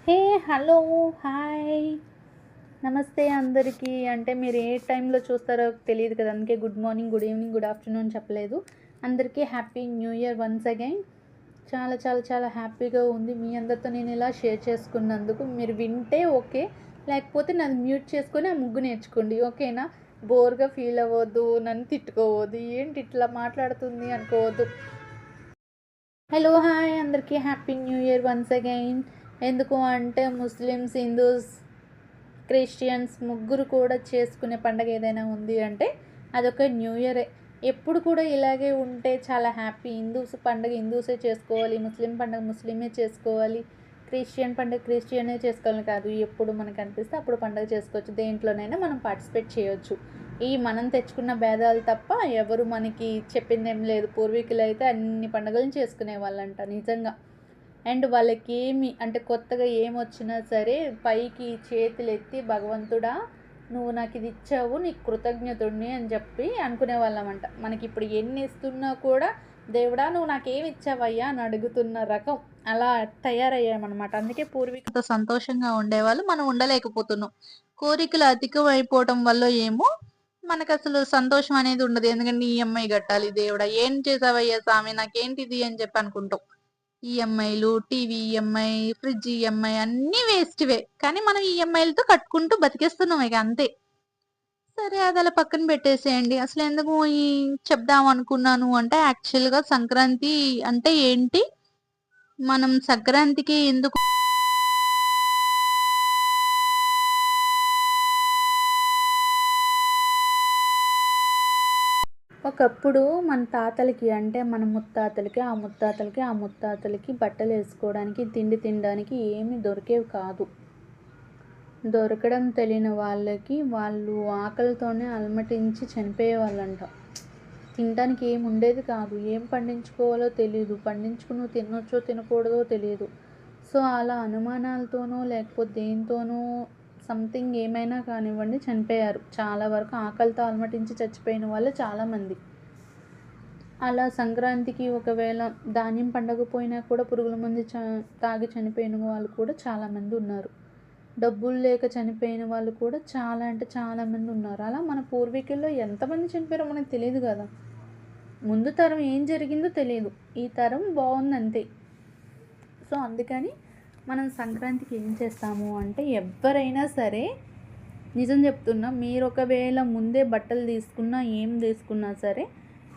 Hey hello hi నమస్తే అందరికీ. అంటే మీరు ఏ టైంలో చూస్తారో తెలియదు కదా, అందుకే good morning, good evening, good afternoon చెప్పలేదు. అందరికీ happy new year once again. చాలా చాలా చాలా హ్యాపీగా ఉంది మీ అందరితో నేను ఇలా షేర్ చేసుకున్నందుకు. మీరు వింటే ఓకే, లేకపోతే నన్ను మ్యూట్ చేసుకొని ఆ ముగ్గు నేర్చుకోండి, ఓకేనా? బోర్గా ఫీల్ అవ్వద్దు, నన్ను తిట్టుకోవద్దు, ఏంటి ఇట్లా మాట్లాడుతుంది అనుకోవద్దు. హలో హాయ్ అందరికీ happy new year once again. ఎందుకు అంటే ముస్లిమ్స్, హిందూస్, క్రిస్టియన్స్ ముగ్గురు కూడా చేసుకునే పండగ ఏదైనా ఉంది అంటే అదొక న్యూ ఇయరే. ఎప్పుడు కూడా ఇలాగే ఉంటే చాలా హ్యాపీ. హిందూస్ పండగ హిందూసే చేసుకోవాలి, ముస్లిం పండగ ముస్లిమే చేసుకోవాలి, క్రిస్టియన్ పండగ క్రిస్టియనే చేసుకోవాలి కాదు. ఎప్పుడు మనకు అనిపిస్తే అప్పుడు పండగ చేసుకోవచ్చు, దేంట్లోనైనా మనం పార్టిసిపేట్ చేయొచ్చు. ఈ మనం తెచ్చుకున్న భేదాలు తప్ప ఎవరు మనకి చెప్పింది ఏం లేదు. పూర్వీకులు అయితే అన్ని పండుగలను చేసుకునే వాళ్ళంట నిజంగా. అండ్ వాళ్ళకి ఏమి అంటే కొత్తగా ఏమొచ్చినా సరే పైకి చేతులు ఎత్తి భగవంతుడా నువ్వు నాకు ఇది ఇచ్చావు, నీకు కృతజ్ఞతుడిని అని చెప్పి అనుకునే వాళ్ళమంట. మనకి ఇప్పుడు ఎన్ని ఇస్తున్నా కూడా దేవుడా నువ్వు నాకేమి ఇచ్చావయ్యా అని అడుగుతున్న రకం అలా తయారయ్యామన్నమాట. అందుకే పూర్వీకులతో సంతోషంగా ఉండేవాళ్ళు, మనం ఉండలేకపోతున్నాం. కోరికలు అధికం అయిపోవటం వల్ల ఏమో మనకు అసలు సంతోషం అనేది ఉండదు. ఎందుకంటే ఈఎంఐ కట్టాలి, దేవుడా ఏం చేసావయ్యా స్వామి నాకేంటిది అని చెప్పి అనుకుంటాం. ఈఎంఐలు, టీవీ ఈఎంఐ, ఫ్రిడ్జ్ ఈఎంఐ అన్నీ వేస్ట్‌వే. కానీ మనం ఈఎంఐలతో కట్టుకుంటూ బతికేస్తున్నాం ఇక అంతే. సరే అది అలా పక్కన పెట్టేసేయండి. అసలెందుకు చెప్దాం అనుకున్నాను అంటే యాక్చువల్‌గా సంక్రాంతి అంటే ఏంటి? మనం సంక్రాంతికి ఎందుకు ఒకప్పుడు మన తాతలకి అంటే మన ముత్తాతలకి, ఆ ముత్తాతలకి, ఆ ముత్తాతలకి బట్టలేసుకోవడానికి, తిండి తినడానికి ఏమీ దొరికేవి కాదు. దొరకడం తెలియని వాళ్ళకి వాళ్ళు ఆకలితోనే అలమటించి చనిపోయేవాళ్ళంట. తినడానికి ఏమి ఉండేది కాదు, ఏం పండించుకోవాలో తెలీదు, పండించుకుని తినొచ్చో తినకూడదో తెలియదు. సో అలా అనుమానాలతోనో లేకపోతే దేనితోనో సంథింగ్ ఏమైనా కానివ్వండి చనిపోయారు. చాలా వరకు ఆకలితో అలమటించి చచ్చిపోయిన వాళ్ళు చాలామంది. అలా సంక్రాంతికి ఒకవేళ ధాన్యం పండగపోయినా కూడా పురుగుల మందు తాగి చనిపోయిన వాళ్ళు కూడా చాలామంది ఉన్నారు. డబ్బులు లేక చనిపోయిన వాళ్ళు కూడా చాలా అంటే చాలామంది ఉన్నారు. అలా మన పూర్వీకుల్లో ఎంతమంది చనిపోయారో మనకు తెలియదు కదా. ముందు తరం ఏం జరిగిందో తెలియదు, ఈ తరం బాగుందంతే. సో అందుకని మనం సంక్రాంతికి ఏం చేస్తాము అంటే ఎవరైనా సరే నిజం చెప్తున్నా, మీరు ఒకవేళ ముందే బట్టలు తీసుకున్నా ఏం తీసుకున్నా సరే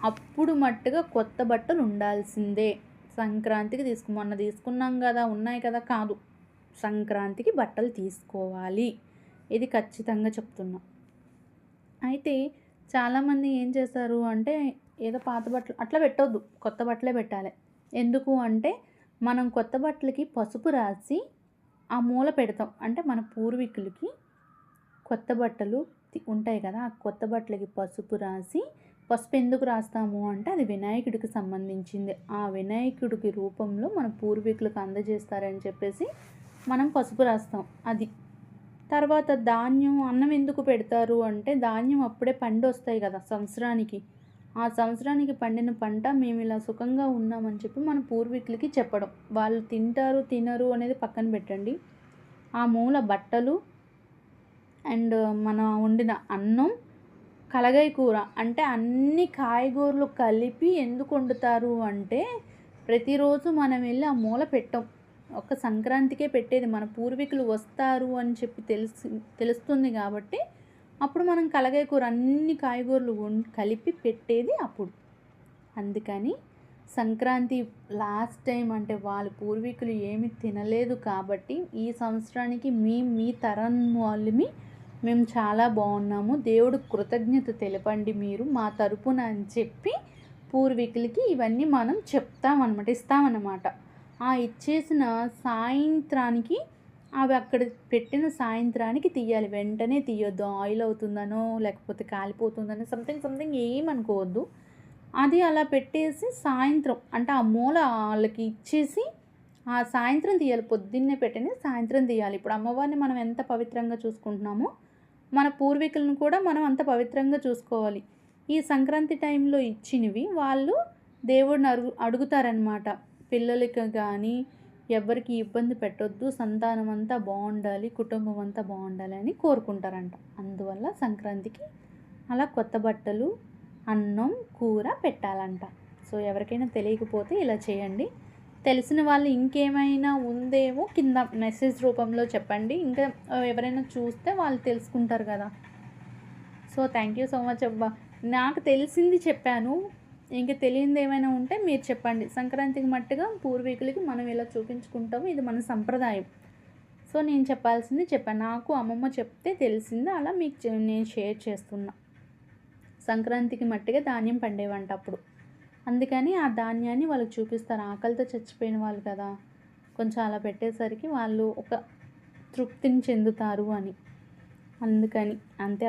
అప్పుడు మట్టుగా కొత్త బట్టలు ఉండాల్సిందే. సంక్రాంతికి మొన్న తీసుకున్నాం కదా ఉన్నాయి కదా కాదు, సంక్రాంతికి బట్టలు తీసుకోవాలి, ఇది ఖచ్చితంగా చెప్తున్నా. అయితే చాలామంది ఏం చేస్తారు అంటే ఏదో పాత బట్టలు అట్లా పెట్టొద్దు, కొత్త బట్టలే పెట్టాలి. ఎందుకు అంటే మనం కొత్త బట్టలకి పసుపు రాసి ఆ మూల పెడతాం. అంటే మన పూర్వీకులకి కొత్త బట్టలు ఉంటాయి కదా, ఆ కొత్త బట్టలకి పసుపు రాసి, పసుపు ఎందుకు రాస్తాము అంటే అది వినాయకుడికి సంబంధించింది. ఆ వినాయకుడికి రూపంలో మన పూర్వీకులకు అందజేస్తారని చెప్పేసి మనం పసుపు రాస్తాం. అది తర్వాత ధాన్యం అన్నం ఎందుకు పెడతారు అంటే ధాన్యం అప్పుడే పండు వస్తాయి కదా సంవత్సరానికి, ఆ సంవత్సరానికి పండిన పంట మేము ఇలా సుఖంగా ఉన్నామని చెప్పి మన పూర్వీకులకి చెప్పడం. వాళ్ళు తింటారు తినరు అనేది పక్కన పెట్టండి, ఆ మూల బట్టలు అండ్ మన వండిన అన్నం, కలగాయ కూర అంటే అన్ని కాయగూరలు కలిపి ఎందుకు వండుతారు అంటే ప్రతిరోజు మనం వెళ్ళి ఆ మూల పెట్టం, ఒక సంక్రాంతికే పెట్టేది. మన పూర్వీకులు వస్తారు అని చెప్పి తెలుస్తుంది కాబట్టి అప్పుడు మనం కలగాయ కూర అన్ని కాయగూరలు కలిపి పెట్టేది అప్పుడు. అందుకని సంక్రాంతి లాస్ట్ టైం అంటే వాళ్ళ పూర్వీకులు ఏమి తినలేదు కాబట్టి ఈ సంవత్సరానికి మీ తరం వాళ్ళమి మేము చాలా బాగున్నాము, దేవుడు కృతజ్ఞత తెలపండి మీరు మా తరపున అని చెప్పి పూర్వీకులకి ఇవన్నీ మనం చెప్తామన్నమాట, ఇస్తామన్నమాట. ఆ ఇచ్చేసిన సాయంత్రానికి అవి అక్కడ పెట్టిన సాయంత్రానికి తీయాలి, వెంటనే తీయొద్దు. ఆయిల్ అవుతుందనో లేకపోతే కాలిపోతుందనో సంథింగ్ ఏమనుకోవద్దు. అది అలా పెట్టేసి సాయంత్రం అంటే ఆ మూల వాళ్ళకి ఇచ్చేసి ఆ సాయంత్రం తీయాలి. పొద్దున్నే పెట్టిన సాయంత్రం తీయాలి. ఇప్పుడు అమ్మవారిని మనం ఎంత పవిత్రంగా చూసుకుంటున్నామో మన పూర్వీకులను కూడా మనం అంత పవిత్రంగా చూసుకోవాలి. ఈ సంక్రాంతి టైంలో ఇచ్చినవి వాళ్ళు దేవుడిని అడుగుతారనమాట. పిల్లలకి కానీ ఎవరికి ఇబ్బంది పెట్టొద్దు, సంతానం అంతా బాగుండాలి, కుటుంబం అంతా బాగుండాలి అని కోరుకుంటారంట. అందువల్ల సంక్రాంతికి అలా కొత్త బట్టలు, అన్నం, కూర పెట్టాలంట. సో ఎవరికైనా తెలియకపోతే ఇలా చేయండి. తెలిసిన వాళ్ళు ఇంకేమైనా ఉందేమో కింద మెసేజ్ రూపంలో చెప్పండి. ఇంకా ఎవరైనా చూస్తే వాళ్ళు తెలుసుకుంటారు కదా. So thank you so much అబ్బా. నాకు తెలిసింది చెప్పాను. ఇంకా తెలియంది ఏమైనా ఉంటే మీరు చెప్పండి. సంక్రాంతికి మట్టుగా పూర్వీకులకి మనం ఇలా చూపించుకుంటాము, ఇది మన సంప్రదాయం. సో నేను చెప్పాల్సింది చెప్పాను. నాకు అమ్మమ్మ చెప్తే తెలిసింది, అలా మీకు నేను షేర్ చేస్తున్నా. సంక్రాంతికి మట్టిగా ధాన్యం పండేవంట అప్పుడు. అందుకని ఆ ధాన్యాన్ని వాళ్ళకి చూపిస్తారు. ఆకలితో చచ్చిపోయిన వాళ్ళు కదా, కొంచెం అలా పెట్టేసరికి వాళ్ళు ఒక తృప్తిని చెందుతారు అని. అందుకని అంతే.